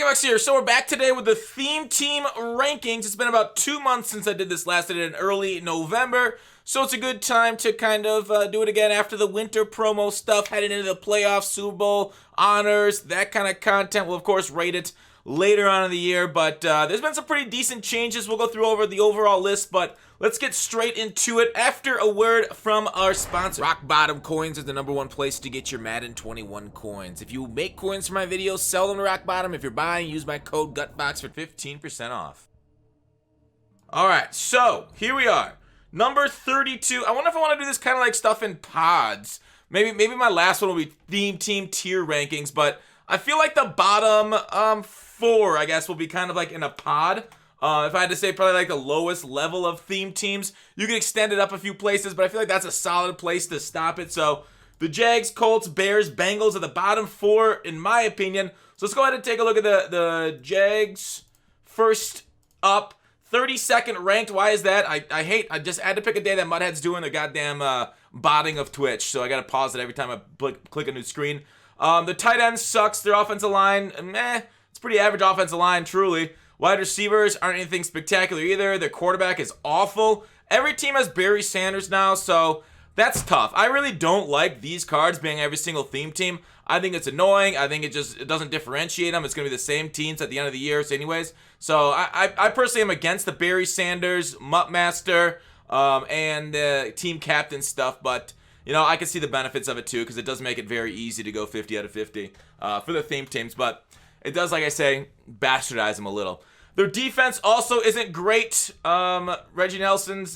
Bucks here. So we're back today with the theme team rankings. It's been about 2 months since I did this last. I did it in early November. So it's a good time to kind of do it again after the winter promo stuff, heading into the playoffs, Super Bowl, honors, that kind of content. We'll, of course, rate it later on in the year. But there's been some pretty decent changes. We'll go through over the overall list, but let's get straight into it after a word from our sponsor. Rock Bottom Coins is the #1 place to get your Madden 21 coins. If you make coins for my videos, sell them to Rock Bottom. If you're buying, use my code GUTBOX for 15% off. Alright, so here we are. Number 32. I wonder if I want to do this kind of like stuff in pods. Maybe my last one will be theme team tier rankings, but I feel like the bottom 4, I guess, will be kind of like in a pod. If I had to say probably like the lowest level of theme teams, you can extend it up a few places, but I feel like that's a solid place to stop it. So the Jags, Colts, Bears, Bengals are the bottom 4 in my opinion. So let's go ahead and take a look at the Jags first up. 32nd ranked. Why is that? I just had to pick a day that Mudhead's doing the goddamn botting of Twitch, so I gotta pause it every time I click a new screen. The tight end sucks. Their offensive line, meh. It's pretty average offensive line, truly. Wide receivers aren't anything spectacular either. Their quarterback is awful. Every team has Barry Sanders now, so that's tough. I really don't like these cards being every single theme team. I think it's annoying. I think it doesn't differentiate them. It's going to be the same teams at the end of the year anyways. So I personally am against the Barry Sanders, Mutt Master, and team captain stuff, but you know, I can see the benefits of it too, because it does make it very easy to go 50 out of 50 for the theme teams, but it does, like I say, bastardize them a little. Their defense also isn't great. Reggie Nelson's,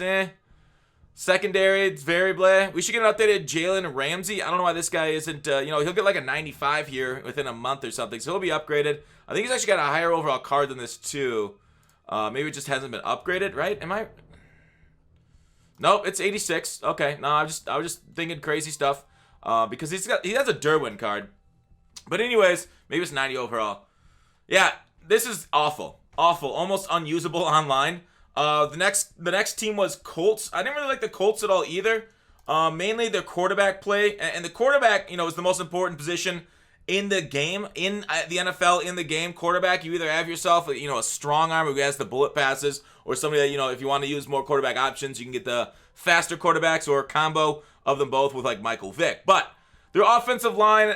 Secondary, it's very blah. We should get an updated Jalen Ramsey. I don't know why this guy isn't, he'll get like a 95 here within a month or something, so he'll be upgraded. I think he's actually got a higher overall card than this too. Maybe it just hasn't been upgraded, right? Nope, it's 86. Okay, no, I was just thinking crazy stuff because he has a Derwin card. But anyways, maybe it's 90 overall. Yeah, this is awful, almost unusable online. The next team was Colts. I didn't really like the Colts at all either. Mainly their quarterback play, and the quarterback, is the most important position in the game, in the NFL, in the game. Quarterback, you either have yourself, a strong arm who has the bullet passes, or somebody that, if you want to use more quarterback options, you can get the faster quarterbacks or a combo of them both with like Michael Vick. But their offensive line,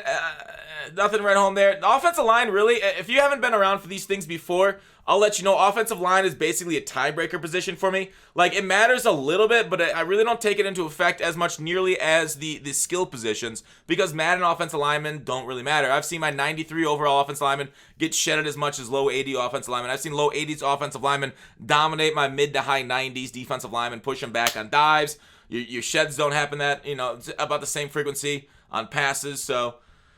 nothing right home there. The offensive line, really, if you haven't been around for these things before, I'll let you know, offensive line is basically a tiebreaker position for me. Like, it matters a little bit, but I really don't take it into effect as much nearly as the skill positions, because Madden offensive linemen don't really matter. I've seen my 93 overall offensive lineman get shedded as much as low 80 offensive linemen. I've seen low 80s offensive linemen dominate my mid to high 90s defensive linemen, push them back on dives. Your sheds don't happen it's about the same frequency on passes, so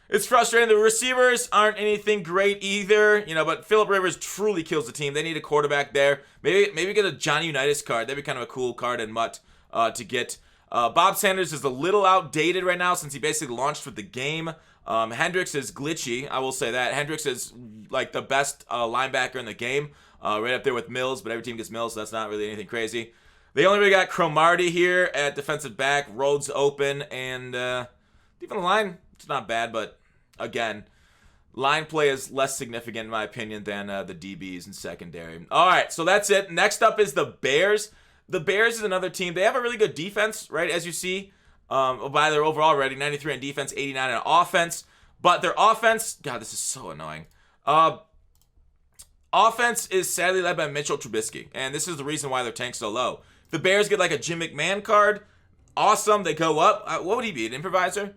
it's frustrating. The receivers aren't anything great either, but Phillip Rivers truly kills the team. They need a quarterback there. Maybe get a Johnny Unitas card. That'd be kind of a cool card in Mutt to get. Bob Sanders is a little outdated right now since he basically launched with the game. Hendricks is glitchy, I will say that. Hendricks is like the best linebacker in the game, right up there with Mills, but every team gets Mills, so that's not really anything crazy. They only really got Cromartie here at defensive back, Rhodes open, and defensive line, it's not bad, but again, line play is less significant in my opinion than the DBs and secondary. All right, so that's it. Next up is the Bears. The Bears is another team. They have a really good defense, right, as you see, by their overall rating, 93 on defense, 89 on offense. But their offense, God, this is so annoying. Offense is sadly led by Mitchell Trubisky, and this is the reason why they're tanked so low. The Bears get like a Jim McMahon card. Awesome, they go up. What would he be, an improviser?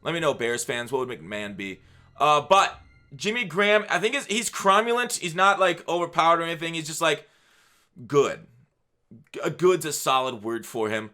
Let me know, Bears fans, what would McMahon be? But Jimmy Graham, I think he's cromulent. He's not like overpowered or anything. He's just like good. Good's a solid word for him.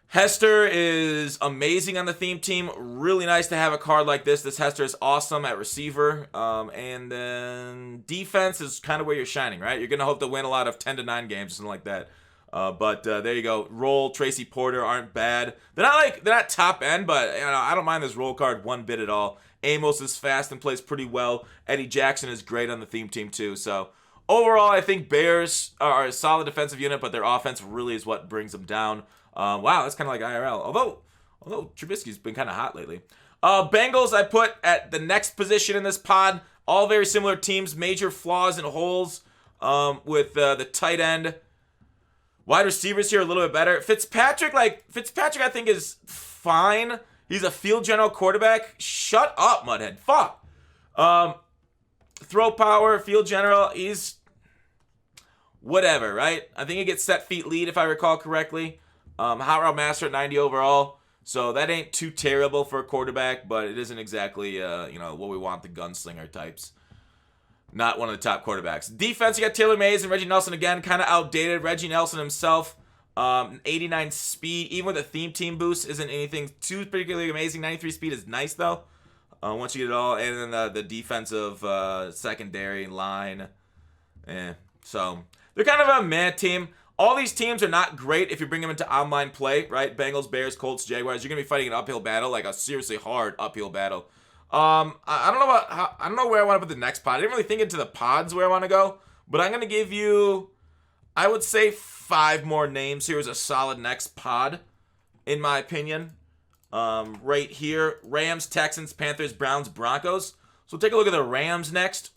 Hester is amazing on the theme team. Really nice to have a card like this. This Hester is awesome at receiver. And then defense is kind of where you're shining, right? You're going to hope to win a lot of 10-9 games or something like that. But there you go. Roll, Tracy Porter aren't bad. They're not top end, but I don't mind this roll card one bit at all. Amos is fast and plays pretty well. Eddie Jackson is great on the theme team too. So overall, I think Bears are a solid defensive unit, but their offense really is what brings them down. Wow, that's kind of like IRL. Although Trubisky's been kind of hot lately. Bengals I put at the next position in this pod. All very similar teams, major flaws and holes with the tight end. Wide receivers here a little bit better. Fitzpatrick I think is fine. He's a field general quarterback. Shut up, Mudhead. Fuck. Throw power, field general, he's whatever, right? I think he gets set feet lead if I recall correctly. Hot route master at 90 overall. So that ain't too terrible for a quarterback, but it isn't exactly what we want, the gunslinger types. Not one of the top quarterbacks. Defense, you got Taylor Mays and Reggie Nelson again, kind of outdated. Reggie Nelson himself, 89 speed, even with a theme team boost, isn't anything too particularly amazing. 93 speed is nice though, once you get it all. And then the defensive secondary line, so they're kind of a meh team. All these teams are not great if you bring them into online play, right? Bengals, Bears, Colts, Jaguars. You're gonna be fighting an uphill battle, like a seriously hard uphill battle. I don't know where I want to put the next pod. I didn't really think into the pods where I want to go, but I'm gonna give you, I would say 5 more names here as a solid next pod, in my opinion. Right here, Rams, Texans, Panthers, Browns, Broncos. So take a look at the Rams next.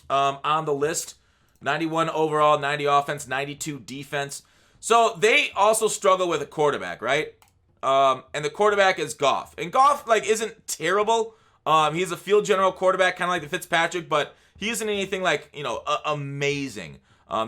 On the list, 91 overall, 90 offense, 92 defense. So they also struggle with a quarterback, right? And the quarterback is Goff. And Goff, isn't terrible. He's a field general quarterback, kind of like the Fitzpatrick, but he isn't anything amazing.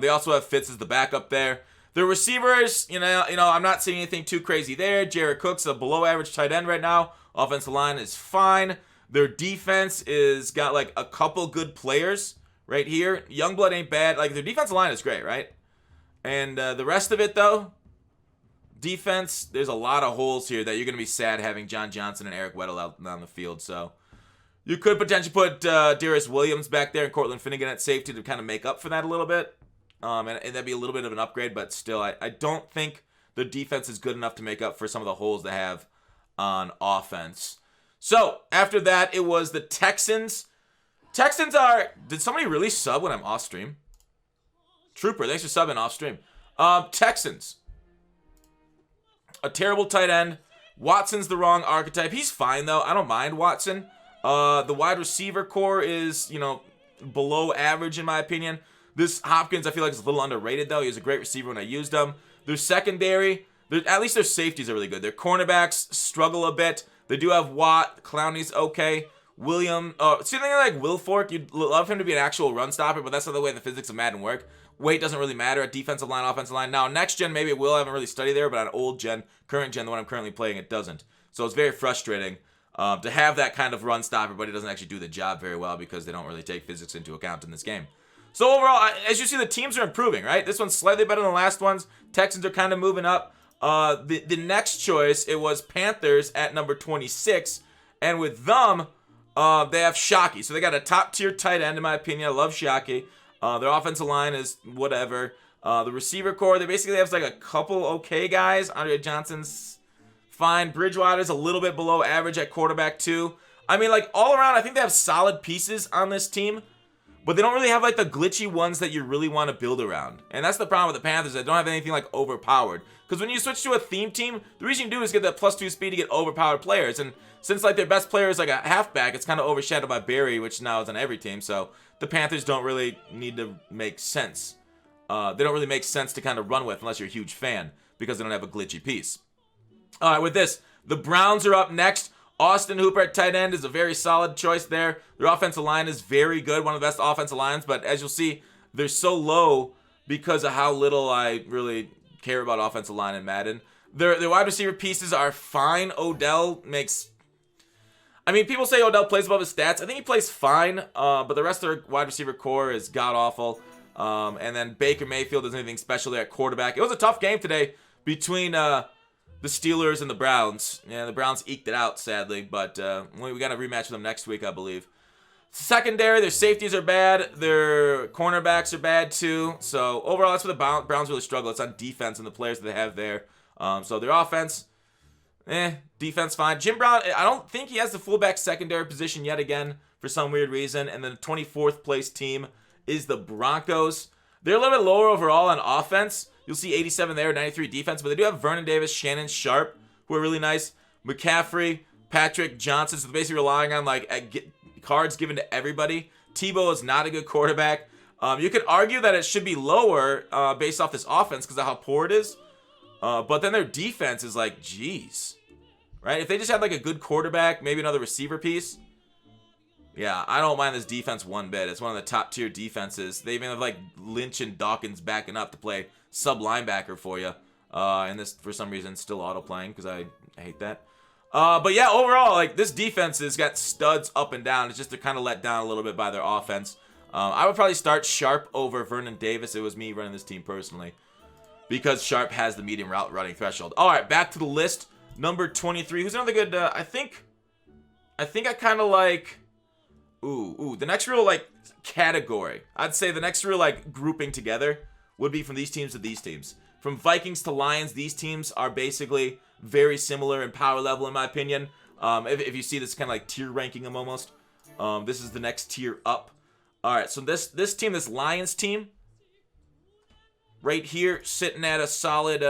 They also have Fitz as the backup there. The receivers, I'm not seeing anything too crazy there. Jared Cook's a below average tight end right now. Offensive line is fine. Their defense is got a couple good players right here. Youngblood ain't bad. Their defensive line is great, right? And the rest of it, though, defense, there's a lot of holes here that you're going to be sad having John Johnson and Eric Weddle out on the field. So you could potentially put Darius Williams back there and Cortland Finnegan at safety to kind of make up for that a little bit. And that'd be a little bit of an upgrade, but still, I don't think the defense is good enough to make up for some of the holes they have on offense. So after that, it was the Texans. Did somebody really sub when I'm off stream? Trooper, thanks for subbing off stream. Texans. A terrible tight end. Watson's the wrong archetype. He's fine, though. I don't mind Watson. The wide receiver core is, below average in my opinion. This Hopkins, I feel like, is a little underrated, though. He was a great receiver when I used him. Their secondary, at least their safeties are really good. Their cornerbacks struggle a bit. They do have Watt. Clowney's okay. William, see, like Wilfork, you'd love him to be an actual run stopper, but that's not the way the physics of Madden work. Weight doesn't really matter at defensive line, offensive line. Now, next gen, maybe it will. I haven't really studied there, but on old gen, current gen, the one I'm currently playing, it doesn't. So it's very frustrating to have that kind of run stopper, but it doesn't actually do the job very well because they don't really take physics into account in this game. So overall, as you see, the teams are improving, right? This one's slightly better than the last ones. Texans are kind of moving up. The next choice, it was Panthers at number 26. And with them, they have Shockey. So they got a top-tier tight end, in my opinion. I love Shockey. Their offensive line is whatever. The receiver core, they basically have a couple okay guys. Andre Johnson's fine. Bridgewater's a little bit below average at quarterback, too. I mean, all around, I think they have solid pieces on this team. But they don't really have, the glitchy ones that you really want to build around. And that's the problem with the Panthers. They don't have anything, overpowered. Because when you switch to a theme team, the reason you do is get that +2 speed to get overpowered players. And since, their best player is, a halfback, it's kind of overshadowed by Barry, which now is on every team. So the Panthers don't really need to make sense. They don't really make sense to kind of run with unless you're a huge fan. Because they don't have a glitchy piece. All right, with this, the Browns are up next. Austin Hooper at tight end is a very solid choice there. Their offensive line is very good, one of the best offensive lines, but as you'll see, they're so low because of how little I really care about offensive line in Madden. Their wide receiver pieces are fine. Odell makes... I mean, people say Odell plays above his stats. I think he plays fine, but the rest of their wide receiver core is god-awful. And then Baker Mayfield isn't anything special there at quarterback. It was a tough game today between... the Steelers and the Browns. Yeah, the Browns eked it out, sadly, but we got a rematch with them next week, I believe. Secondary, their safeties are bad. Their cornerbacks are bad, too. So, overall, that's where the Browns really struggle. It's on defense and the players that they have there. So, their offense, defense fine. Jim Brown, I don't think he has the fullback secondary position yet again for some weird reason. And then the 24th place team is the Broncos. They're a little bit lower overall on offense. You'll see 87 there, 93 defense, but they do have Vernon Davis, Shannon Sharp, who are really nice. McCaffrey, Patrick Johnson. So basically relying on like cards given to everybody. Tebow is not a good quarterback. You could argue that it should be lower based off this offense because of how poor it is. But then their defense is like, geez. Right? If they just had like a good quarterback, maybe another receiver piece. Yeah, I don't mind this defense one bit. It's one of the top tier defenses. They even have like Lynch and Dawkins backing up to play sub linebacker for you. And this, for some reason, still auto playing because I hate that. But yeah, overall, like this defense has got studs up and down. It's just they're kind of let down a little bit by their offense. I would probably start Sharp over Vernon Davis. It was me running this team personally because Sharp has the medium route running threshold. All right, back to the list. Number 23. Who's another good? I think I kind of like. The next real like category. I'd say the next real like grouping together would be from these teams to these teams. From Vikings to Lions, these teams are basically very similar in power level in my opinion. If you see this kind of like tier ranking them almost. This is the next tier up. All right, so this team, this Lions team, right here, sitting at a solid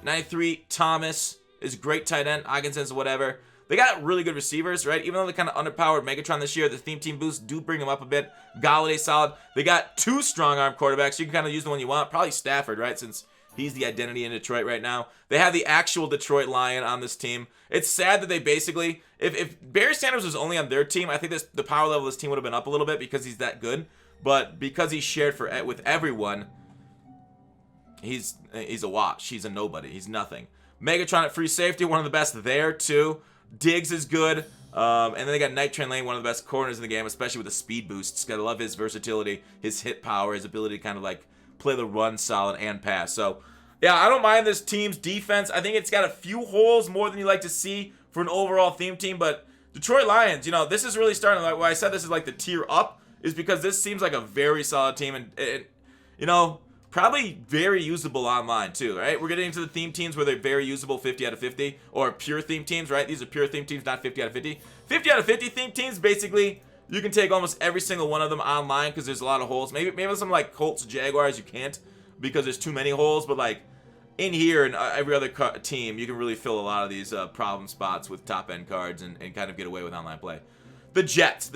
93. Thomas is great tight end. Hawkinson's whatever. They got really good receivers, right? Even though they're kind of underpowered Megatron this year, the theme team boosts do bring them up a bit. Galladay solid. They got 2 strong arm quarterbacks. You can kind of use the one you want. Probably Stafford, right? Since he's the identity in Detroit right now. They have the actual Detroit Lion on this team. It's sad that they basically, if Barry Sanders was only on their team, I think the power level of this team would have been up a little bit because he's that good. But because he's shared with everyone, he's a wash. He's a nobody. He's nothing. Megatron at free safety, one of the best there too. Diggs is good. And then they got Night Train Lane, one of the best corners in the game, especially with the speed boosts. Gotta love his versatility, his hit power, his ability to kind of like play the run solid and pass. So, yeah, I don't mind this team's defense. I think it's got a few holes more than you like to see for an overall theme team. But Detroit Lions, you know, this is really starting. Like why I said this is like the tier up is because this seems like a very solid team. And you know, probably very usable online too, right? We're getting into the theme teams where they're very usable 50 out of 50 or pure theme teams, right? These are pure theme teams, not 50 out of 50. 50 out of 50 theme teams, basically, you can take almost every single one of them online because there's a lot of holes. Maybe some like Colts, Jaguars, you can't because there's too many holes, but like in here and every other team, you can really fill a lot of these problem spots with top end cards and kind of get away with online play. The Jets.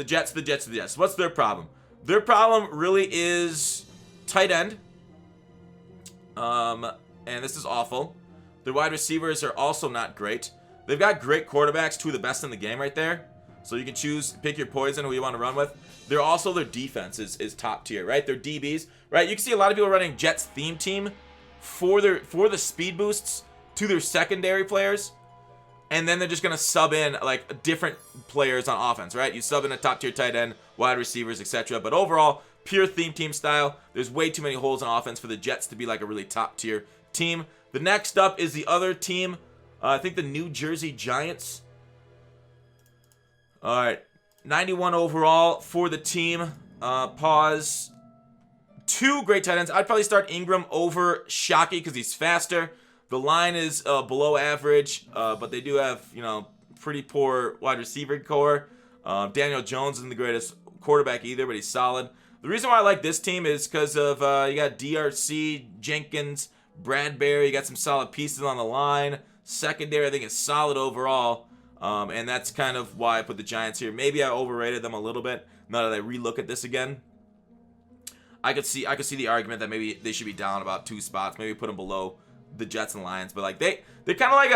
What's their problem? Their problem really is tight end. And this is awful. Their wide receivers are also not great. They've got great quarterbacks, 2 of the best in the game right there. So you can pick your poison who you want to run with. Their defense is top tier, right? Their DBs, right? You can see a lot of people running Jets theme team for the speed boosts to their secondary players. And then they're just going to sub in like different players on offense, right? You sub in a top tier tight end, wide receivers, etc. But overall, pure theme team style. There's way too many holes in offense for the Jets to be like a really top tier team. The next up is the other team. I think the New Jersey Giants. All right. 91 overall for the team. Pause. 2 great tight ends. I'd probably start Ingram over Shockey because he's faster. The line is below average, but they do have, you know, pretty poor wide receiver core. Daniel Jones isn't the greatest quarterback either, but he's solid. The reason why I like this team is because of you got DRC, Jenkins, Bradbury. You got some solid pieces on the line. Secondary, I think, is solid overall. And that's kind of why I put the Giants here. Maybe I overrated them a little bit. Now that I relook at this again, I could see the argument that maybe they should be down about 2 spots. Maybe put them below the Jets and Lions. But like they're kind of like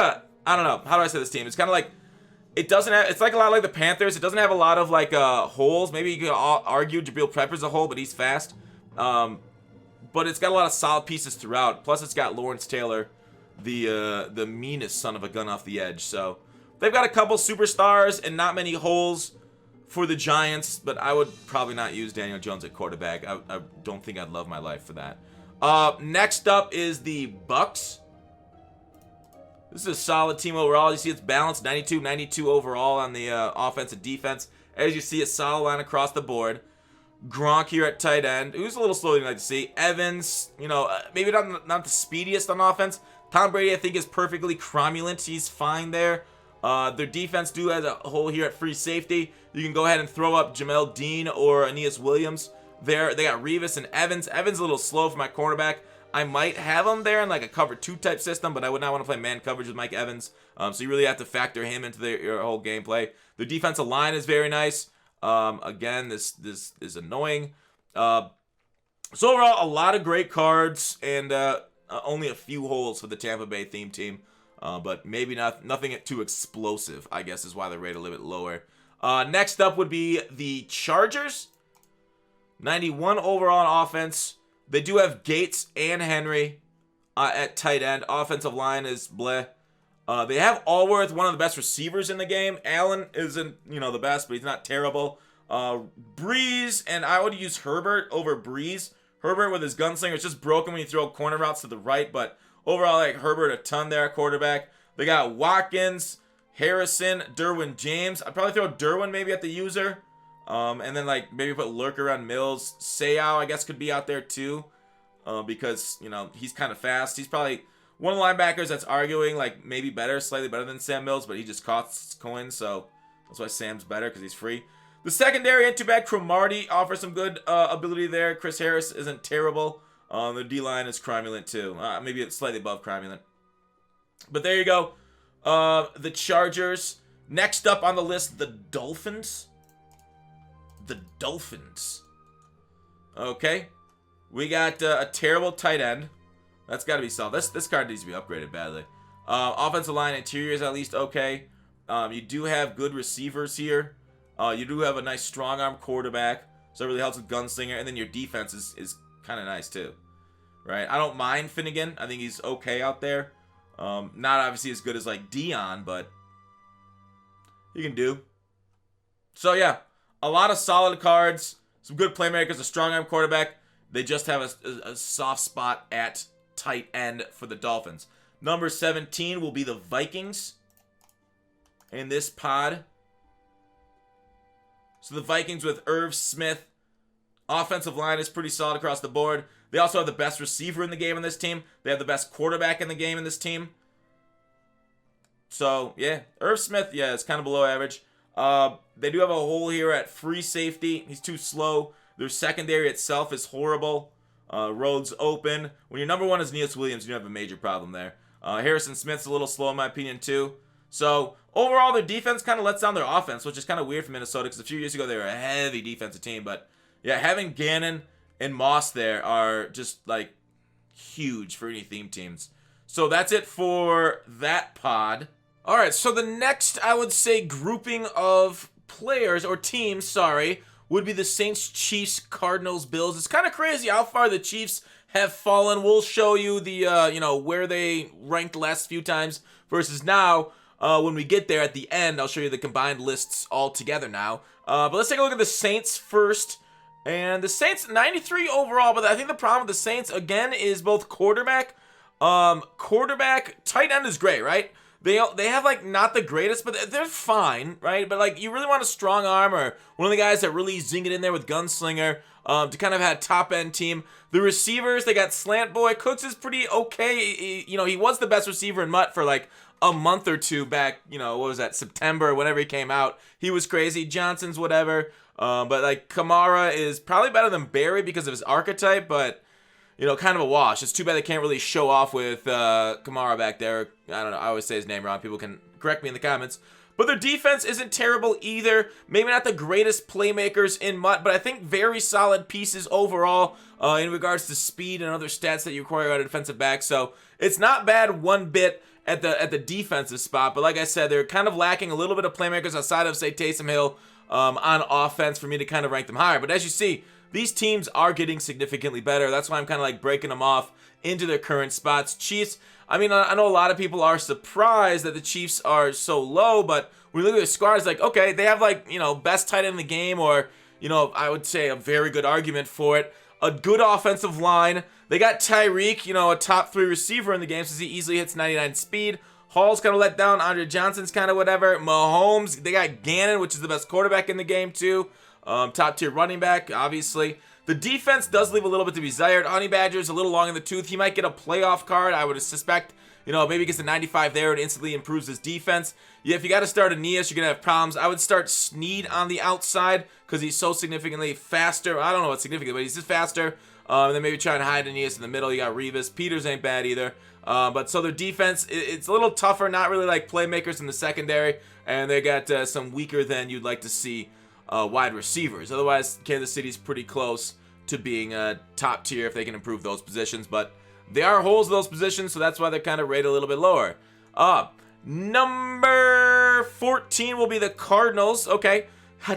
I don't know. How do I say this team? It's kind of like it's like a lot like the Panthers. It doesn't have a lot of like holes. Maybe you could argue Jabril Pepper's a hole, but he's fast. But it's got a lot of solid pieces throughout. Plus, it's got Lawrence Taylor, the meanest son of a gun off the edge. So they've got a couple superstars and not many holes for the Giants. But I would probably not use Daniel Jones at quarterback. I don't think I'd love my life for that. Next up is the Bucks. This is a solid team overall. You see it's balanced, 92 overall on the offense and defense. As you see, a solid line across the board. Gronk here at tight end, who's a little slower than you like to see. Evans, you know, maybe not the speediest on offense. Tom Brady, I think, is perfectly cromulent. He's fine there. Their defense do has a hole here at free safety. You can go ahead and throw up Jamel Dean or Aeneas Williams there. They got Revis and Evans. Evans a little slow for my cornerback. I might have him there in like a cover 2 type system, but I would not want to play man coverage with Mike Evans. So you really have to factor him into your whole gameplay. The defensive line is very nice. Again, this is annoying. So overall, a lot of great cards and only a few holes for the Tampa Bay theme team. But maybe nothing too explosive, I guess, is why they're rated a little bit lower. Next up would be the Chargers. 91 overall on offense. They do have Gates and Henry at tight end. Offensive line is bleh. They have Allworth, one of the best receivers in the game. Allen isn't, the best, but he's not terrible. Breeze, and I would use Herbert over Breeze. Herbert with his gunslinger is just broken when you throw corner routes to the right, but overall, I like Herbert a ton there at quarterback. They got Watkins, Harrison, Derwin James. I'd probably throw Derwin maybe at the user. And then like maybe put Lurker on Mills. Seau, I guess, could be out there too. Because, he's kind of fast. He's probably one of the linebackers that's arguing like maybe slightly better than Sam Mills, but he just costs coins, so that's why Sam's better, because he's free. The secondary ain't too bad. Cromartie offers some good ability there. Chris Harris isn't terrible. The D-line is cromulent too. Maybe it's slightly above cromulent. But there you go. The Chargers. Next up on the list, the Dolphins. The Dolphins. Okay. We got a terrible tight end. That's got to be solved. This card needs to be upgraded badly. Offensive line, interior is at least okay. You do have good receivers here. You do have a nice strong arm quarterback. So it really helps with gunslinger. And then your defense is kind of nice too. Right? I don't mind Finnegan. I think he's okay out there. Not obviously as good as like Dion, but he can do. So yeah, a lot of solid cards. Some good playmakers, a strong arm quarterback. They just have a soft spot at tight end for the Dolphins. Number 17 will be the Vikings in this pod. So the Vikings with Irv Smith. Offensive line is pretty solid across the board. They also have the best receiver in the game in this team. They have the best quarterback in the game in this team. So, yeah. Irv Smith, yeah, is kind of below average. They do have a hole here at free safety. He's too slow. Their secondary itself is horrible. Roads open. When your number one is Neos Williams, you have a major problem there. Harrison Smith's a little slow in my opinion too. So overall, their defense kind of lets down their offense, which is kind of weird for Minnesota because a few years ago they were a heavy defensive team. But yeah, having Gannon and Moss there are just like huge for any theme teams. So that's it for that pod. All right, so the next, I would say, grouping of players or teams, would be the Saints, Chiefs, Cardinals, Bills. It's kind of crazy how far the Chiefs have fallen. We'll show you the, where they ranked the last few times versus now. When we get there at the end, I'll show you the combined lists all together now. But let's take a look at the Saints first. And the Saints, 93 overall, but I think the problem with the Saints, again, is both quarterback. Tight end is great, right? They have, like, not the greatest, but they're fine, right? But, like, you really want a strong arm or one of the guys that really zing it in there with gunslinger to kind of have a top-end team. The receivers, they got Slant Boy. Cooks is pretty okay. He was the best receiver in Mutt for, like, a month or two back, what was that, September, whenever he came out. He was crazy. Johnson's whatever. But, like, Kamara is probably better than Barry because of his archetype, but kind of a wash. It's too bad they can't really show off with Kamara back there. I don't know. I always say his name wrong. People can correct me in the comments. But their defense isn't terrible either. Maybe not the greatest playmakers in Mutt, but I think very solid pieces overall in regards to speed and other stats that you require out of defensive back. So it's not bad one bit at the defensive spot. But like I said, they're kind of lacking a little bit of playmakers outside of, say, Taysom Hill on offense for me to kind of rank them higher. But as you see, these teams are getting significantly better. That's why I'm kind of like breaking them off into their current spots. Chiefs, I mean, I know a lot of people are surprised that the Chiefs are so low, but when you look at their squad, it's like, okay, they have like, best tight end in the game, or, I would say a very good argument for it. A good offensive line. They got Tyreek, a top 3 receiver in the game since he easily hits 99 speed. Hall's kind of let down. Andre Johnson's kind of whatever. Mahomes, they got Gannon, which is the best quarterback in the game too. Top tier running back, obviously. The defense does leave a little bit to be desired. Honey Badger's a little long in the tooth. He might get a playoff card. I would suspect, maybe gets a 95 there. It instantly improves his defense. Yeah, if you got to start Aeneas, you're going to have problems. I would start Snead on the outside because he's so significantly faster. I don't know what's significant, but he's just faster. And then maybe try and hide Aeneas in the middle. You got Revis. Peters ain't bad either. But so their defense, it's a little tougher, not really like playmakers in the secondary. And they got some weaker than you'd like to see wide receivers. Otherwise, Kansas City's pretty close to being top tier if they can improve those positions. But there are holes in those positions, so that's why they're kind of rated a little bit lower. Number 14 will be the Cardinals. Okay.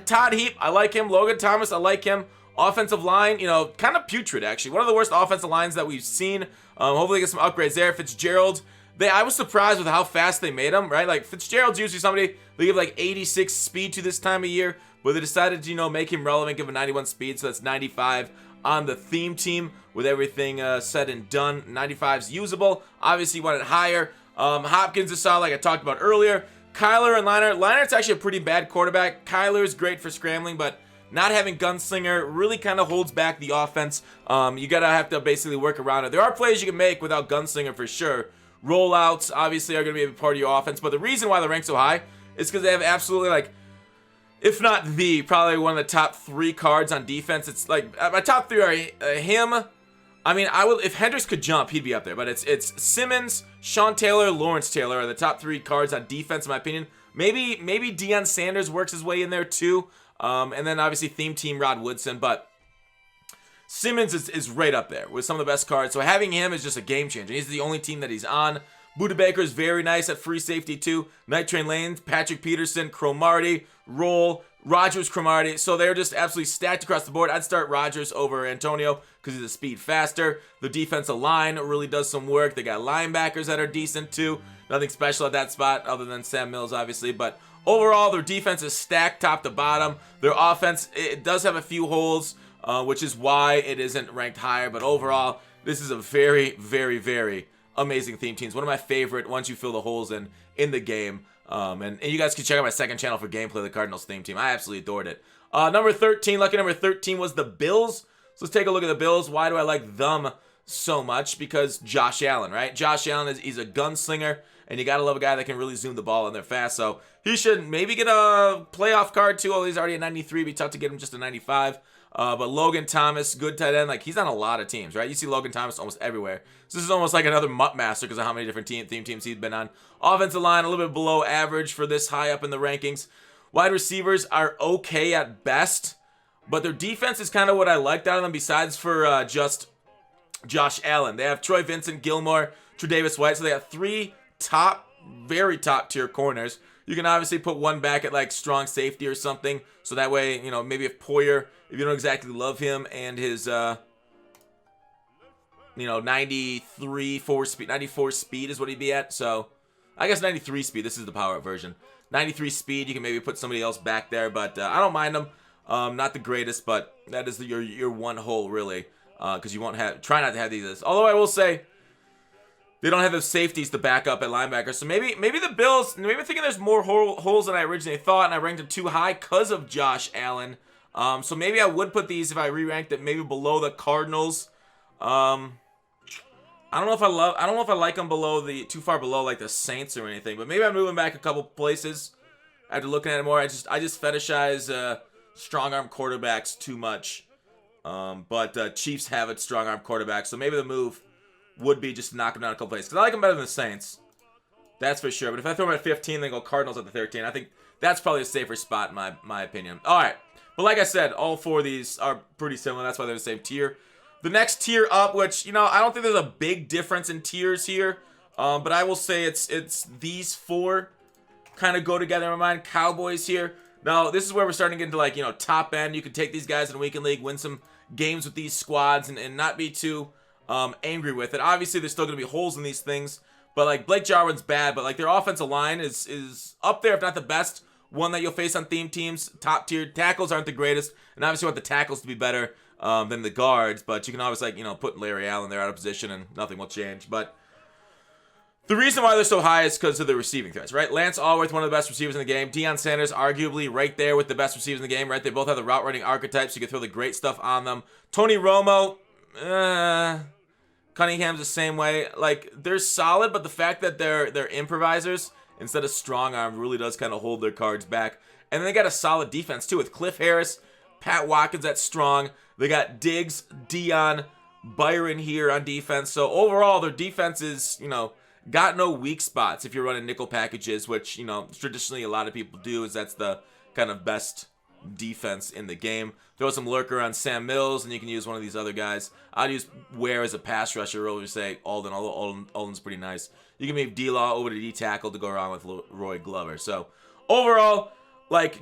Todd Heap, I like him. Logan Thomas, I like him. Offensive line, kind of putrid, actually. One of the worst offensive lines that we've seen. Hopefully get some upgrades there. Fitzgerald, I was surprised with how fast they made him, right? Like, Fitzgerald's usually somebody they give like 86 speed to this time of year, but they decided to, make him relevant, give him 91 speed, so that's 95 on the theme team with everything said and done. 95's usable. Obviously, you want it higher. Hopkins is solid, like I talked about earlier. Kyler and Leinert's actually a pretty bad quarterback. Kyler is great for scrambling, but not having Gunslinger really kind of holds back the offense. You gotta have to basically work around it. There are plays you can make without Gunslinger for sure. Rollouts obviously are gonna be a part of your offense, but the reason why they're ranked so high is because they have absolutely, like, if not probably one of the top 3 cards on defense. It's like my top 3 are him. I mean, if Hendricks could jump, he'd be up there. But it's Simmons, Sean Taylor, Lawrence Taylor are the top 3 cards on defense, in my opinion. Maybe Deion Sanders works his way in there too. And then obviously theme team Rod Woodson. But Simmons is right up there with some of the best cards. So having him is just a game changer. He's the only team that he's on. Buda Baker is very nice at free safety too. Night Train Lanes, Patrick Peterson, Cromartie, Roll, Rodgers, Cromartie. So they're just absolutely stacked across the board. I'd start Rodgers over Antonio because he's a speed faster. The defensive line really does some work. They got linebackers that are decent too. Nothing special at that spot other than Sam Mills, obviously. But overall, their defense is stacked top to bottom. Their offense, it does have a few holes, which is why it isn't ranked higher. But overall, this is a very, very, very amazing theme teams. One of my favorite once you fill the holes in the game. And you guys can check out my second channel for gameplay of the Cardinals theme team. I absolutely adored it. Number 13, lucky number 13 was the Bills. So let's take a look at the Bills. Why do I like them so much? Because Josh Allen, right? Josh Allen, he's a gunslinger, and you got to love a guy that can really zoom the ball in there fast. So he should maybe get a playoff card too. Oh, he's already a 93. It'd be tough to get him just a 95. But Logan Thomas, good tight end. Like, he's on a lot of teams, right? You see Logan Thomas almost everywhere. So this is almost like another Mutt Master because of how many different theme teams he's been on. Offensive line, a little bit below average for this high up in the rankings. Wide receivers are okay at best, but their defense is kind of what I liked out of them besides for just Josh Allen. They have Troy Vincent, Gilmore, Tre'Davious White. So they got 3 very top tier corners. You can obviously put one back at like strong safety or something. So that way, maybe if Poyer, if you don't exactly love him and his, 94 speed is what he'd be at. So I guess 93 speed. This is the power up version. 93 speed. You can maybe put somebody else back there, but I don't mind them. Not the greatest, but that is your one hole really, because you won't try not to have these. Although I will say, they don't have the safeties to back up at linebacker. So maybe the Bills, maybe thinking there's more holes than I originally thought, and I ranked them too high because of Josh Allen. So maybe I would put these if I re-ranked it maybe below the Cardinals. I don't know if I like them too far below like the Saints or anything, but maybe I'm moving back a couple places after looking at it more. I just fetishize strong arm quarterbacks too much. But Chiefs have a strong arm quarterback, so maybe the move would be just to knock them down a couple places. Because I like them better than the Saints. That's for sure. But if I throw them at 15, then go Cardinals at the 13. I think that's probably a safer spot in my opinion. All right. But like I said, all 4 of these are pretty similar. That's why they're the same tier. The next tier up, which, I don't think there's a big difference in tiers here. But I will say it's these 4 kind of go together in my mind. Cowboys here. Now, this is where we're starting to get into, like, top end. You can take these guys in a weekend league, win some games with these squads, and not be too angry with it. Obviously, there's still going to be holes in these things, but like Blake Jarwin's bad, but like their offensive line is up there, if not the best one that you'll face on theme teams. Top tier tackles aren't the greatest, and obviously you want the tackles to be better than the guards, but you can always put Larry Allen there out of position and nothing will change. But the reason why they're so high is because of the receiving threats, right? Lance Allworth, one of the best receivers in the game. Deion Sanders, arguably right there with the best receivers in the game, right? They both have the route running archetypes. So you can throw the great stuff on them. Tony Romo, Cunningham's the same way. Like, they're solid, but the fact that they're improvisers instead of strong arm really does kind of hold their cards back. And then they got a solid defense too with Cliff Harris, Pat Watkins that's strong. They got Diggs, Dion, Byron here on defense. So overall, their defense is, got no weak spots if you're running nickel packages, which, traditionally a lot of people do, is that's the kind of best defense in the game. Throw some lurker on Sam Mills, and you can use one of these other guys. I'd use Ware as a pass rusher, or say Alden, although Alden's pretty nice. You can move D-Law over to D-tackle to go around with Roy Glover. So overall,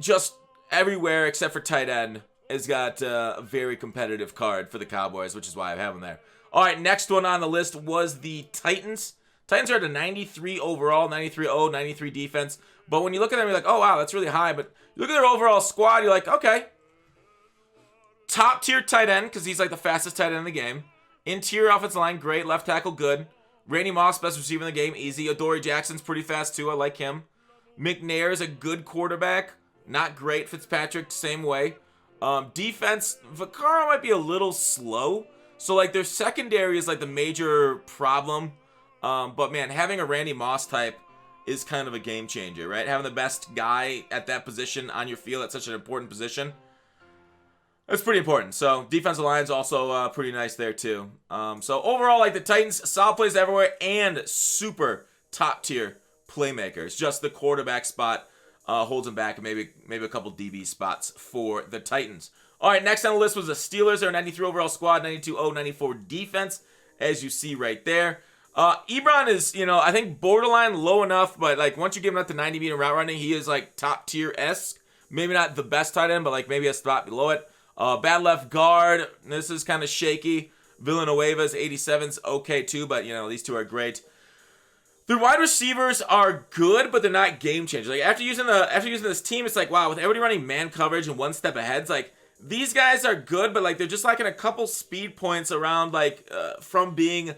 just everywhere except for tight end has got a very competitive card for the Cowboys, which is why I have them there. All right, next one on the list was the Titans. Titans are at a 93 overall, 93-0, 93 defense. But when you look at them, you're like, oh, wow, that's really high. But you look at their overall squad, you're like, okay. Top tier tight end, because he's the fastest tight end in the game. Interior offensive line, great. Left tackle, good. Randy Moss, best receiver in the game, easy. Adoree Jackson's pretty fast, too. I like him. McNair is a good quarterback. Not great. Fitzpatrick, same way. Defense, Vaccaro might be a little slow. So, their secondary is, the major problem. But, man, having a Randy Moss type is kind of a game changer, right? Having the best guy at that position on your field at such an important position, that's pretty important. So, defensive line's also pretty nice there, too. So, overall, the Titans, solid plays everywhere and super top-tier playmakers. Just the quarterback spot holds them back, and maybe a couple DB spots for the Titans. All right, next on the list was the Steelers. They're a 93 overall squad, 92-0, 94 defense, as you see right there. Ebron is, I think borderline low enough, but once you give him up to 90 meter route running, he is top tier-esque. Maybe not the best tight end, but maybe a spot below it. Bad left guard, this is kind of shaky. Villanueva's 87's okay too, but these two are great. Their wide receivers are good, but they're not game changers. After using this team, it's wow, with everybody running man coverage and one step ahead, it's these guys are good, but they're just lacking a couple speed points around from being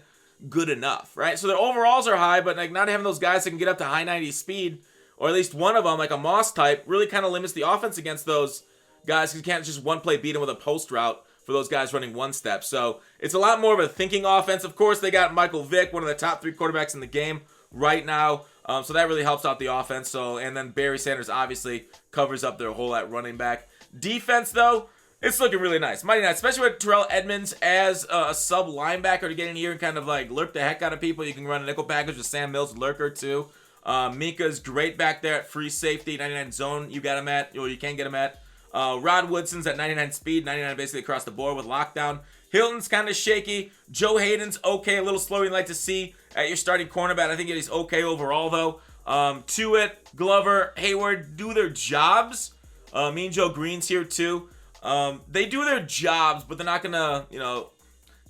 good enough, right? So their overalls are high, but not having those guys that can get up to high 90 speed, or at least one of them, a Moss type, really kind of limits the offense against those guys, because you can't just one play beat them with a post route for those guys running one step. So it's a lot more of a thinking offense. Of course, they got Michael Vick, one of the top 3 quarterbacks in the game right now. So that really helps out the offense. And then Barry Sanders obviously covers up their hole at running back. Defense, though, it's looking really nice. Mighty nice, especially with Terrell Edmonds as a sub linebacker to get in here and kind of lurk the heck out of people. You can run a nickel package with Sam Mills, lurker too. Minka's great back there at free safety, 99 zone. You got him at, or you can get him at. Rod Woodson's at 99 speed, 99 basically across the board with lockdown. Hilton's kind of shaky. Joe Hayden's okay, a little slower than you'd like to see at your starting cornerback. I think he's okay overall though. Tuitt, Glover, Hayward do their jobs. Mean Joe Green's here too. They do their jobs, but they're not gonna,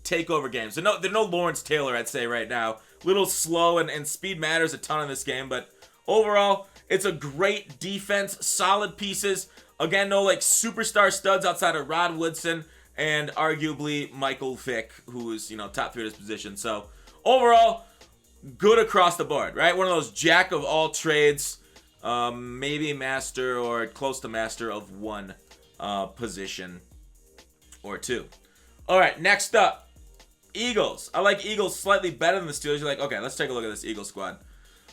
take over games. They're no Lawrence Taylor, I'd say right now. Little slow, and speed matters a ton in this game, but overall, it's a great defense, solid pieces. Again, no superstar studs outside of Rod Woodson and arguably Michael Vick, who is, top 3 at his position. So overall, good across the board, right? One of those jack of all trades, maybe master or close to master of one position or two. All right, next up, Eagles. I like Eagles slightly better than the Steelers. You're like, okay, let's take a look at this Eagles squad.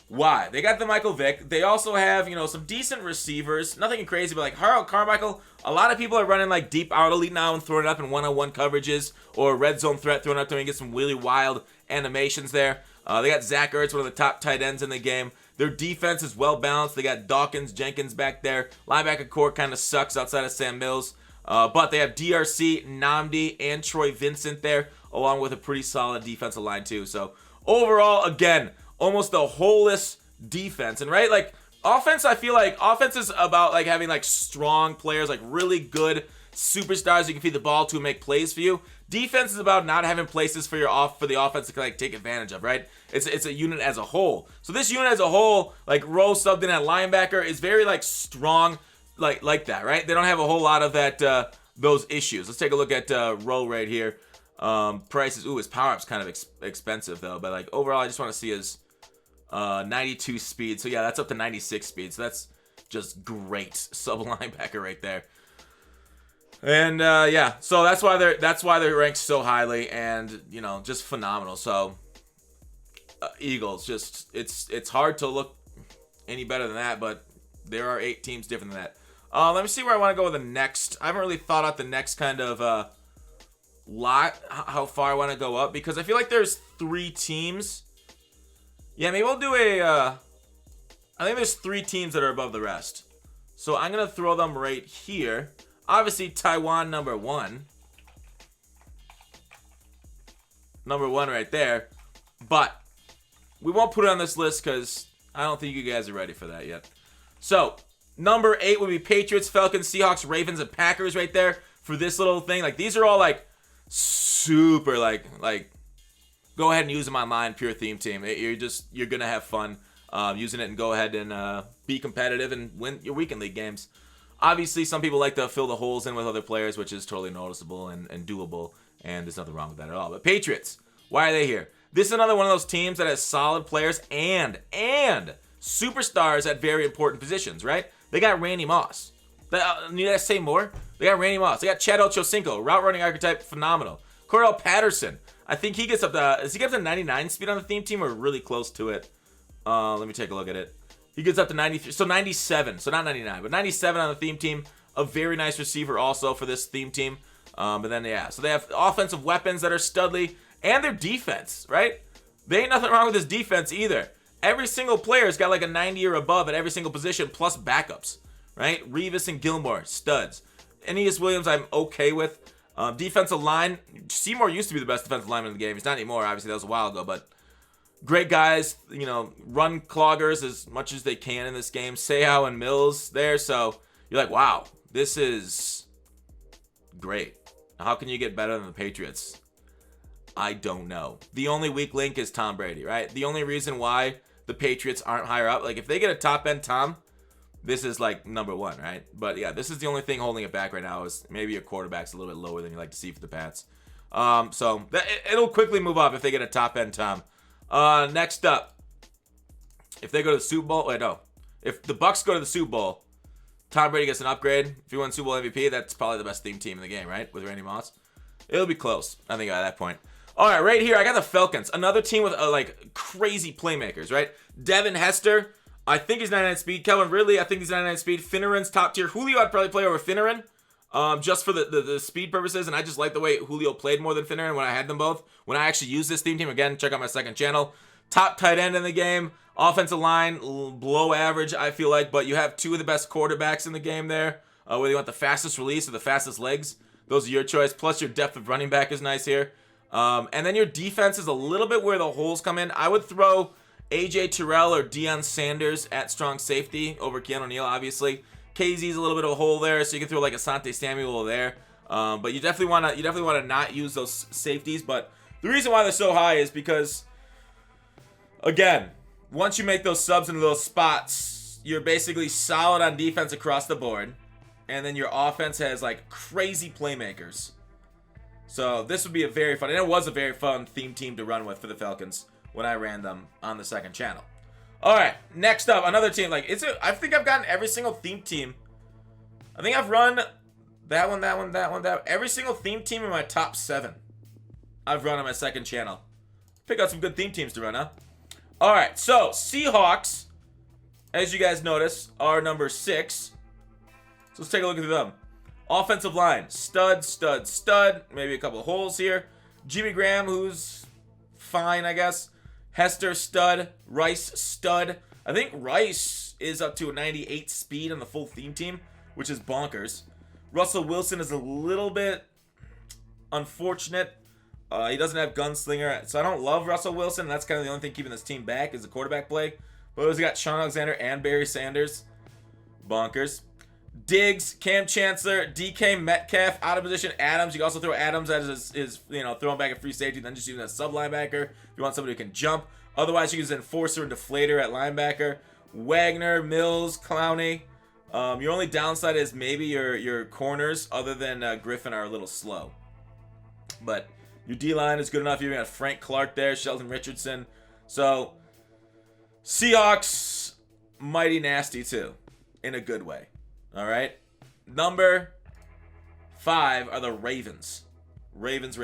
Why? They got the Michael Vick. They also have, some decent receivers. Nothing crazy, but Harold Carmichael, a lot of people are running deep out elite now and throwing it up in one-on-one coverages or red zone threat, throwing it up to him and get some really wild animations there. They got Zach Ertz, one of the top tight ends in the game. Their defense is well balanced. They got Dawkins, Jenkins back there. Linebacker core kind of sucks outside of Sam Mills. But they have DRC, Nnamdi, and Troy Vincent there, along with a pretty solid defensive line too. So overall, again, almost a holeless defense. And right, offense, I feel offense is about having strong players, really good superstars you can feed the ball to and make plays for you. Defense is about not having places for the offense to take advantage of, right? It's a unit as a whole. So this unit as a whole, Rowe subbed in at linebacker, is very strong like that, right? They don't have a whole lot of that those issues. Let's take a look at Rowe right here. Prices, his power up's kind of expensive though, but overall I just want to see his 92 speed. So yeah, that's up to 96 speed. So that's just great sub linebacker right there. And yeah, so that's why they're ranked so highly, and just phenomenal. So Eagles, just it's hard to look any better than that, but there are 8 teams different than that. Let me see where I want to go with the next. I haven't really thought out the next kind of how far I want to go up, because I feel like there's 3 teams. Yeah, maybe we'll do I think there's 3 teams that are above the rest. So I'm going to throw them right here. Obviously, Taiwan number 1. Number 1 right there. But we won't put it on this list because I don't think you guys are ready for that yet. So, number 8 would be Patriots, Falcons, Seahawks, Ravens, and Packers right there for this little thing. Like, these are all, like, super, like go ahead and use them online, pure theme team. You're going to have fun using it, and go ahead and be competitive and win your weekend league games. Obviously, some people like to fill the holes in with other players, which is totally noticeable and doable, and there's nothing wrong with that at all. But Patriots, why are they here? This is another one of those teams that has solid players and superstars at very important positions, right? They got Randy Moss. Need I say more? They got Randy Moss. They got Chad Ochocinco, route running archetype, phenomenal. Cordell Patterson. I think he gets up to, does he get up to 99 speed on the theme team, or really close to it? Let me take a look at it. He gets up to 93, so 97, so not 99, but 97 on the theme team. A very nice receiver also for this theme team. But then, yeah, so they have offensive weapons that are studly, and their defense, right? There ain't nothing wrong with this defense either. Every single player's got like a 90 or above at every single position, plus backups, right? Revis and Gilmore, studs. Aeneas Williams, I'm okay with. Defensive line, Seymour used to be the best defensive lineman in the game. He's not anymore, obviously, that was a while ago, but great guys, run cloggers as much as they can in this game. Seau and Mills there, so you're like, wow, this is great. How can you get better than the Patriots? I don't know. The only weak link is Tom Brady, right? The only reason why the Patriots aren't higher up, like if they get a top-end Tom, this is like number 1, right? But yeah, this is the only thing holding it back right now, is maybe your quarterback's a little bit lower than you like to see for the Pats. So it'll quickly move up if they get a top-end Tom. Next up, if they go to the Super Bowl, if the Bucks go to the Super Bowl, Tom Brady gets an upgrade. If he wins Super Bowl MVP, that's probably the best theme team in the game, right? With Randy Moss. It'll be close, I think, at that point. All right, right here, I got the Falcons. Another team with, like, crazy playmakers, right? Devin Hester, I think he's 99 speed. Kelvin Ridley, I think he's 99 speed. Finneran's top tier. Julio, I'd probably play over Finneran, just for the speed purposes, and I just like the way Julio played more than Finneran when I had them both. When I actually used this theme team, again, check out my second channel. Top tight end in the game. Offensive line, below average, I feel like, but you have 2 of the best quarterbacks in the game there. Whether you want the fastest release or the fastest legs, those are your choice. Plus, your depth of running back is nice here. And then your defense is a little bit where the holes come in. I would throw AJ Terrell or Deion Sanders at strong safety over Keanu Neal, obviously. KZ's a little bit of a hole there, so you can throw like Asante Samuel there. But you definitely want to not use those safeties. But the reason why they're so high is because, again, once you make those subs into those spots, you're basically solid on defense across the board. And then your offense has like crazy playmakers. So this would be a very fun, and it was a very fun theme team to run with for the Falcons when I ran them on the second channel. All right, next up, another team. I think I've gotten every single theme team. I think I've run that one. Every single theme team in my top 7. I've run on my second channel. Pick out some good theme teams to run, huh? All right, so Seahawks, as you guys notice, are number 6. So let's take a look at them. Offensive line, stud. Maybe a couple of holes here. Jimmy Graham, who's fine, I guess. Hester, stud. Rice, stud. I think Rice is up to a 98 speed on the full theme team, which is bonkers. Russell Wilson is a little bit unfortunate. He doesn't have gunslinger, so I don't love Russell Wilson. That's kind of the only thing keeping this team back is the quarterback play. But he's got Sean Alexander and Barry Sanders. Bonkers. Diggs, Cam Chancellor, DK Metcalf, out of position. Adams, you can also throw Adams as his throw him back at free safety, then just use him as sub linebacker if you want somebody who can jump. Otherwise, you can use Enforcer and Deflator at linebacker. Wagner, Mills, Clowney. Your only downside is maybe your corners, other than Griffin, are a little slow. But your D-line is good enough. You got Frank Clark there, Sheldon Richardson. So, Seahawks, mighty nasty too, in a good way. All right. Number 5 are the Ravens. Ravens.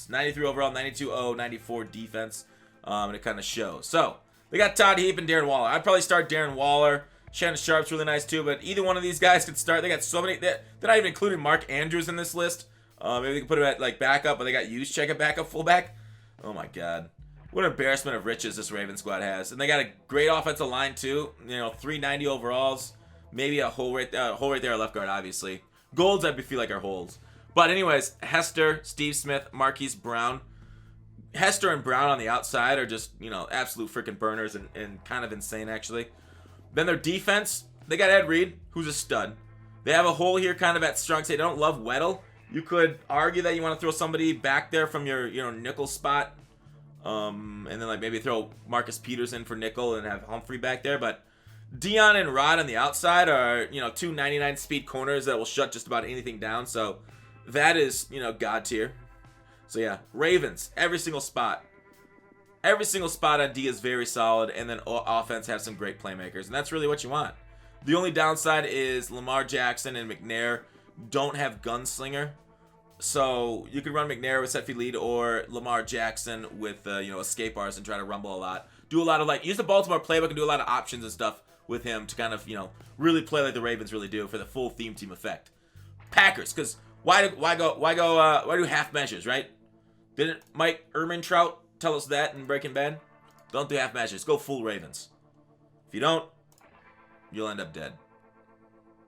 93 overall, 92-0, 94 defense. And it kind of shows. So, they got Todd Heap and Darren Waller. I'd probably start Darren Waller. Shannon Sharp's really nice too, but either one of these guys could start. They got so many. They're not even including Mark Andrews in this list. Maybe they can put him at like backup, but they got Juszczyk at backup fullback. Oh my god. What an embarrassment of riches this Ravens squad has. And they got a great offensive line too. 390 overalls. Maybe a hole right there at left guard, obviously. Golds I feel like are holes. But anyways, Hester, Steve Smith, Marquise Brown. Hester and Brown on the outside are just, absolute freaking burners and kind of insane, actually. Then their defense, they got Ed Reed, who's a stud. They have a hole here kind of at strong safety. They don't love Weddle. You could argue that you want to throw somebody back there from your, nickel spot. And then like maybe throw Marcus Peters in for nickel and have Humphrey back there. But Dion and Rod on the outside are, 299 speed corners that will shut just about anything down. So that is, God tier. So yeah, Ravens, every single spot. Every single spot on D is very solid, and then offense have some great playmakers, and that's really what you want. The only downside is Lamar Jackson and McNair don't have gunslinger, so you could run McNair with set feet lead or Lamar Jackson with escape bars and try to rumble a lot. Do a lot of use the Baltimore playbook and do a lot of options and stuff with him to kind of really play like the Ravens really do for the full theme team effect. Packers, because why do half measures, right? Didn't Mike Ehrmantraut tell us that in Breaking Bad? Don't do half measures. Go full Ravens. If you don't, you'll end up dead.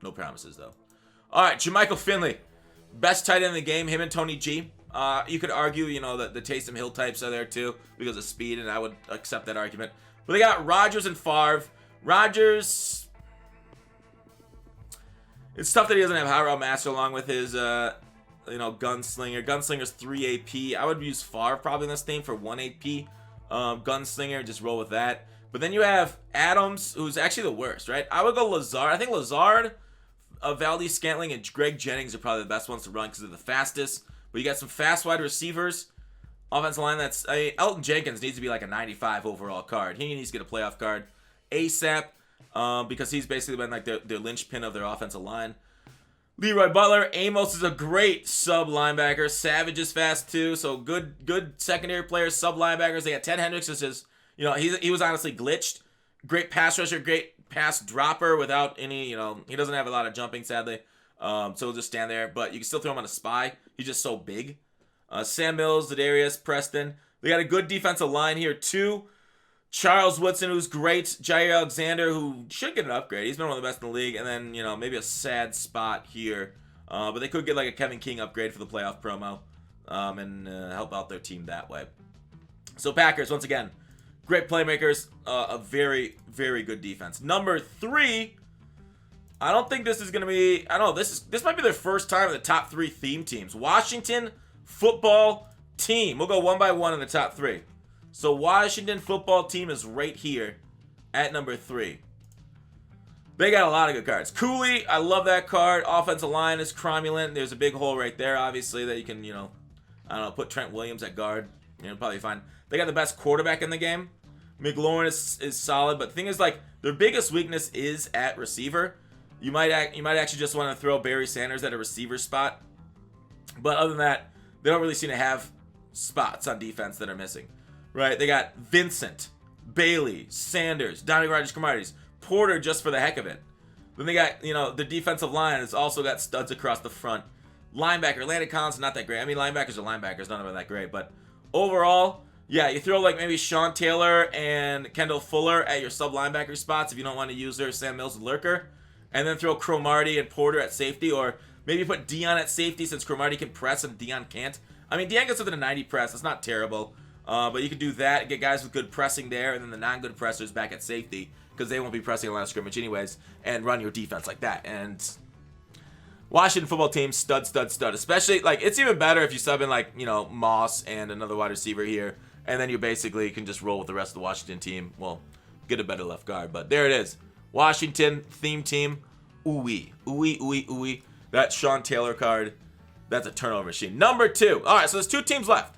No promises, though. All right, Jermichael Finley. Best tight end in the game, him and Tony G. You could argue, that the Taysom Hill types are there, too, because of speed, and I would accept that argument. But they got Rodgers and Favre. Rodgers, it's tough that he doesn't have High Route Master along with his, Gunslinger. Gunslinger's 3 AP. I would use Favre probably in this thing for 1 AP. Gunslinger, just roll with that. But then you have Adams, who's actually the worst, right? I would go Lazard. I think Lazard, Valdez Scantling, and Greg Jennings are probably the best ones to run because they're the fastest. But you got some fast wide receivers. Offensive line, Elton Jenkins needs to be like a 95 overall card. He needs to get a playoff card ASAP because he's basically been like their linchpin of their offensive line. Leroy Butler, Amos is a great sub linebacker. Savage is fast too, so good secondary players, sub linebackers. They got Ted Hendricks, which is, he was honestly glitched. Great pass rusher, great pass dropper without any, he doesn't have a lot of jumping, sadly. So he'll just stand there, but you can still throw him on a spy. He's just so big. Sam Mills, Zadarius, Preston. They got a good defensive line here too. Charles Woodson, who's great. Jair Alexander, who should get an upgrade. He's been one of the best in the league. And then, maybe a sad spot here. But they could get like a Kevin King upgrade for the playoff promo and help out their team that way. So Packers, once again, great playmakers. A very, very good defense. Number 3, I don't think this is going to be... I don't know. This might be their first time in the top 3 theme teams. Washington football team. We'll go one by one in the top 3. So Washington football team is right here at number 3. They got a lot of good cards. Cooley, I love that card. Offensive line is cromulent. There's a big hole right there, obviously, that you can, put Trent Williams at guard. Probably fine. They got the best quarterback in the game. McLaurin is solid, but the thing is, their biggest weakness is at receiver. You might actually just want to throw Barry Sanders at a receiver spot. But other than that, they don't really seem to have spots on defense that are missing. Right, they got Vincent, Bailey, Sanders, Donnie Rogers, Cromarties, Porter just for the heck of it. Then they got, the defensive line has also got studs across the front. Linebacker, Landon Collins, not that great. I mean, linebackers are linebackers, none of them that great. But overall, yeah, you throw maybe Sean Taylor and Kendall Fuller at your sub linebacker spots if you don't want to use their Sam Mills and Lurker. And then throw Cromartie and Porter at safety, or maybe put Dion at safety since Cromartie can press and Dion can't. I mean, Dion gets within a 90 press. That's not terrible. But you can do that, get guys with good pressing there, and then the non-good pressers back at safety, because they won't be pressing a line of scrimmage anyways, and run your defense like that. And Washington football team, stud. Especially, it's even better if you sub in, Moss and another wide receiver here, and then you basically can just roll with the rest of the Washington team. Well, get a better left guard, but there it is. Washington theme team, ooh-wee. That Sean Taylor card, that's a turnover machine. Number 2. All right, so there's 2 teams left.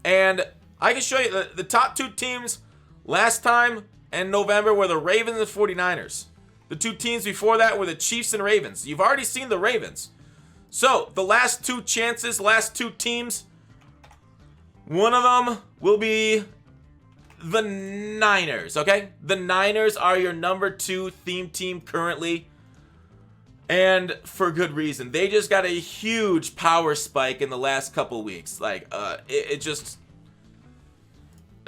And I can show you the top 2 teams last time in November were the Ravens and 49ers. The 2 teams before that were the Chiefs and Ravens. You've already seen the Ravens. So, the last 2 chances, last 2 teams, one of them will be the Niners, okay? The Niners are your number 2 theme team currently. And for good reason. They just got a huge power spike in the last couple weeks. Like, it just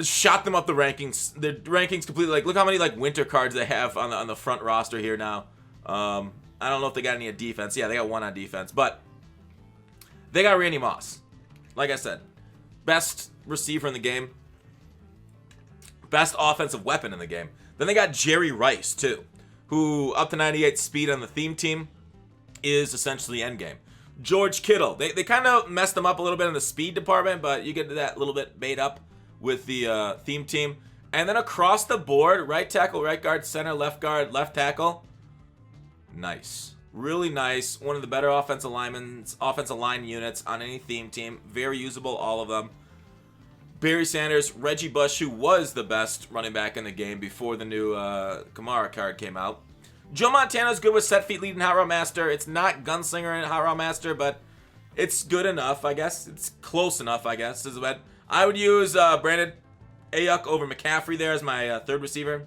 shot them up the rankings. The rankings completely. Like, look how many like winter cards they have on the front roster here now. I don't know if they got any on defense. Yeah, they got one on defense, but they got Randy Moss. Like I said, best receiver in the game, best offensive weapon in the game. Then they got Jerry Rice too, who up to 98 speed on the theme team is essentially endgame. George Kittle, they kind of messed them up a little bit in the speed department, but you get that little bit made up with the theme team. And then across the board, right tackle, right guard, center, left guard, left tackle. Nice. Really nice. One of the better offensive line units on any theme team. Very usable, all of them. Barry Sanders, Reggie Bush, who was the best running back in the game before the new Kamara card came out. Joe Montana's good with set feet leading Hot Rod Master. It's not Gunslinger and Hot Rod Master, but it's good enough, I guess. It's close enough, I guess. I would use Brandon Ayuk over McCaffrey there as my third receiver.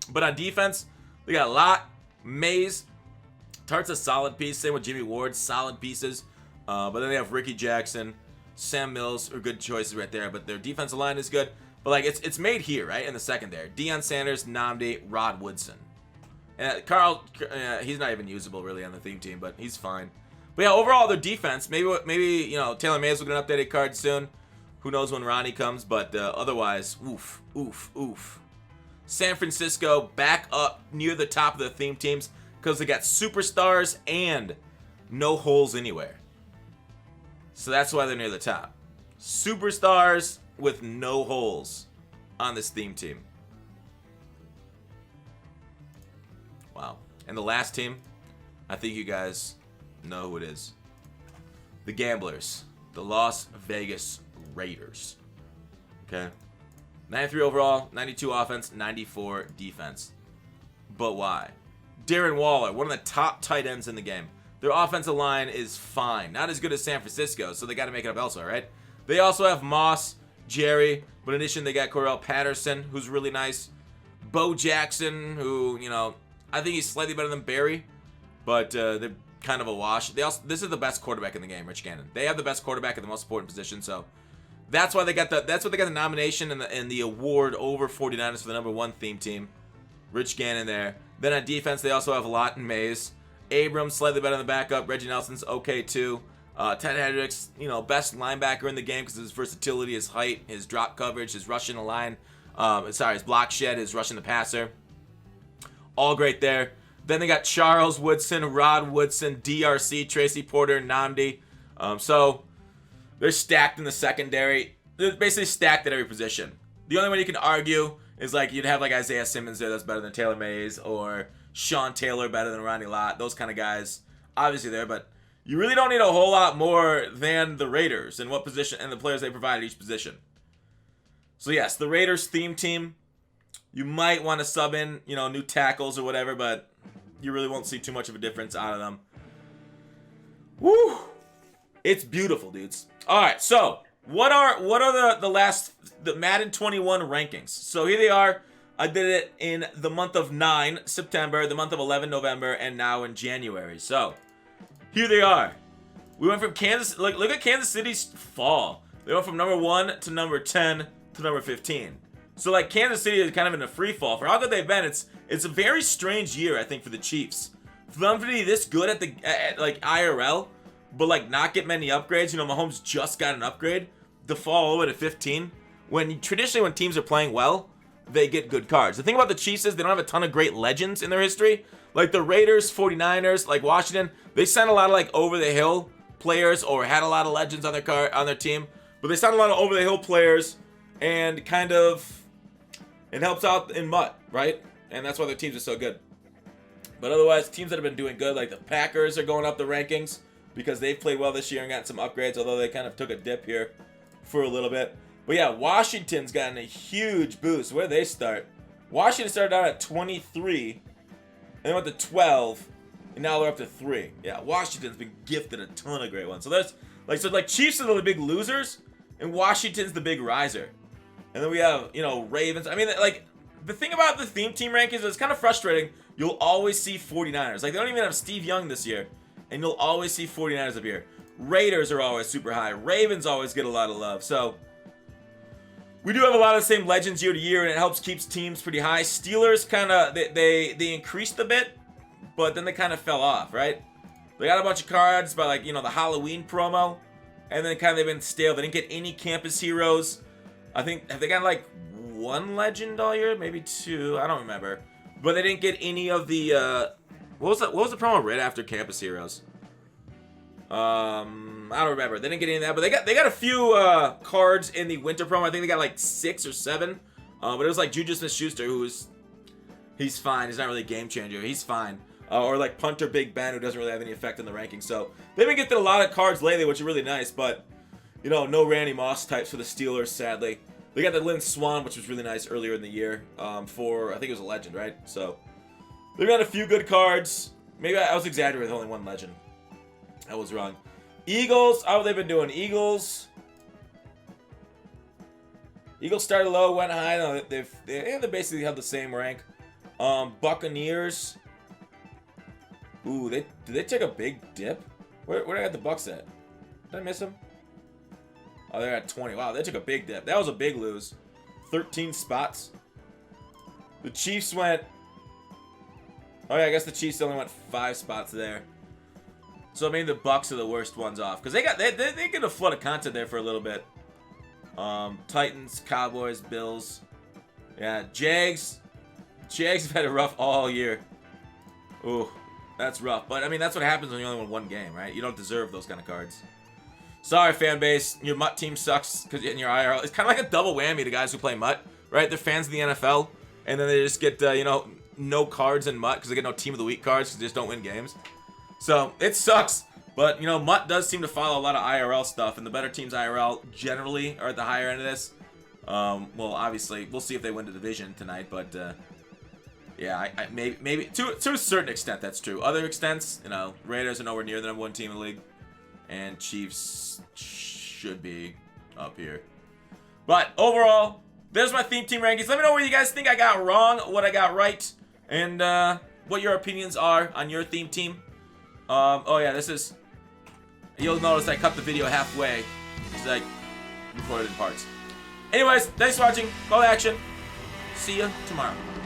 But on defense, we got Lott, Mays. Tart's a solid piece. Same with Jimmy Ward, solid pieces. But then they have Ricky Jackson, Sam Mills are good choices right there. But their defensive line is good. But like it's made here, right, in the secondary. Deion Sanders, Nnamdi, Rod Woodson. And Carl, he's not even usable really on the theme team, but he's fine. But yeah, overall their defense, maybe Taylor Mays will get an updated card soon. Who knows when Ronnie comes? But otherwise, oof. San Francisco back up near the top of the theme teams because they got superstars and no holes anywhere. So that's why they're near the top. Superstars with no holes on this theme team. Wow. And the last team, I think you guys know who it is. The Gamblers. The Las Vegas Raiders. Okay. 93 overall, 92 offense, 94 defense. But why? Darren Waller, one of the top tight ends in the game. Their offensive line is fine. Not as good as San Francisco, so they got to make it up elsewhere, right? They also have Moss, Jerry, but in addition, they got Cordarrelle Patterson, who's really nice. Bo Jackson, who, I think he's slightly better than Barry, but they're kind of a wash. This is the best quarterback in the game, Rich Gannon. They have the best quarterback at the most important position, so that's why they got the nomination and the award over 49ers for the #1 theme team. Rich Gannon there. Then on defense, they also have Lott and Mays. Abrams, slightly better than the backup. Reggie Nelson's okay too. Ted Hendricks, best linebacker in the game because of his versatility, his height, his drop coverage, his rushing the line. His block shed, his rushing the passer. All great there. Then they got Charles Woodson, Rod Woodson, DRC, Tracy Porter, Nnamdi. So they're stacked in the secondary. They're basically stacked at every position. The only one you can argue is you'd have Isaiah Simmons there that's better than Taylor Mays, or Sean Taylor better than Ronnie Lott. Those kind of guys obviously there, but you really don't need a whole lot more than the Raiders and what position and the players they provide at each position. So yes, the Raiders theme team, you might want to sub in, new tackles or whatever, but you really won't see too much of a difference out of them. Woo! It's beautiful, dudes. All right, so what are the Madden 21 rankings? So here they are. I did it in the month of 9 September, the month of 11 November, and now in January. So here they are. We went from Kansas. Look at Kansas City's fall. They went from number 1 to number 10 to number 15. So Kansas City is kind of in a free fall. For how good they've been, it's a very strange year, I think, for the Chiefs. For them to be this good at IRL, but not get many upgrades. Mahomes just got an upgrade. To fall all the way to 15. Traditionally when teams are playing well, they get good cards. The thing about the Chiefs is they don't have a ton of great legends in their history. Like the Raiders, 49ers, Washington, they signed a lot of over the hill players or had a lot of legends on their team. But they signed a lot of over the hill players and kind of it helps out in mud, right? And that's why their teams are so good. But otherwise, teams that have been doing good, like the Packers, are going up the rankings because they've played well this year and got some upgrades, although they kind of took a dip here for a little bit. But yeah, Washington's gotten a huge boost. Where did they start? Washington started out at 23, and they went to 12, and now they're up to 3. Yeah, Washington's been gifted a ton of great ones. So there's Chiefs are the big losers, and Washington's the big riser. And then we have Ravens. I mean, The thing about the theme team rankings is it's kind of frustrating. You'll always see 49ers. Like, they don't even have Steve Young this year. And you'll always see 49ers up here. Raiders are always super high. Ravens always get a lot of love. So, we do have a lot of the same legends year to year, and it helps keeps teams pretty high. Steelers kind of, they increased a bit, but then they kind of fell off, right? They got a bunch of cards by, like, you know, the Halloween promo, and then kind of they've been stale. They didn't get any campus heroes. I think, have they got, like, one legend all year? Maybe two. I don't remember. But they didn't get any of the, what was the promo right after campus heroes? I don't remember. They didn't get any of that, but they got a few cards in the winter promo. I think they got like 6 or 7. But it was like Juju Smith-Schuster, he's fine. He's not really a game changer. He's fine. Or like punter Big Ben, who doesn't really have any effect on the rankings. So they've been getting a lot of cards lately, which are really nice. But you know, no Randy Moss types for the Steelers, sadly. They got the Lynn Swan, which was really nice earlier in the year. For I think it was a legend, right? So they've got a few good cards. Maybe I was exaggerating with only one legend. I was wrong. Eagles, how have they been doing? Eagles started low, went high. No, they basically have the same rank. Buccaneers. Ooh, did they take a big dip? Where did I got the Bucks at? Did I miss them? Oh, they're at 20. Wow, they took a big dip. That was a big lose. 13 spots. The Chiefs went. Oh yeah, I guess the Chiefs only went 5 spots there. So maybe the Bucks are the worst ones off because they get a flood of content there for a little bit. Titans, Cowboys, Bills, yeah, Jags have had it rough all year. Ooh, that's rough. But I mean, that's what happens when you only win one game, right? You don't deserve those kind of cards. Sorry, fan base, your MUT team sucks because in your IRL. It's kind of like a double whammy to guys who play MUT, right? They're fans of the NFL, and then they just get you know, no cards in MUT because they get no Team of the Week cards because they just don't win games. So, it sucks, but, you know, MUT does seem to follow a lot of IRL stuff, and the better teams IRL generally are at the higher end of this. Well, obviously, we'll see if they win the division tonight, but, yeah, maybe to a certain extent, that's true. Other extents, you know, Raiders are nowhere near the #1 team in the league, and Chiefs should be up here. But, overall, there's my theme team rankings. Let me know what you guys think I got wrong, what I got right, and, what your opinions are on your theme team. Oh yeah, you'll notice I cut the video halfway because I recorded in parts. Anyways, thanks for watching. Call to action. See you tomorrow.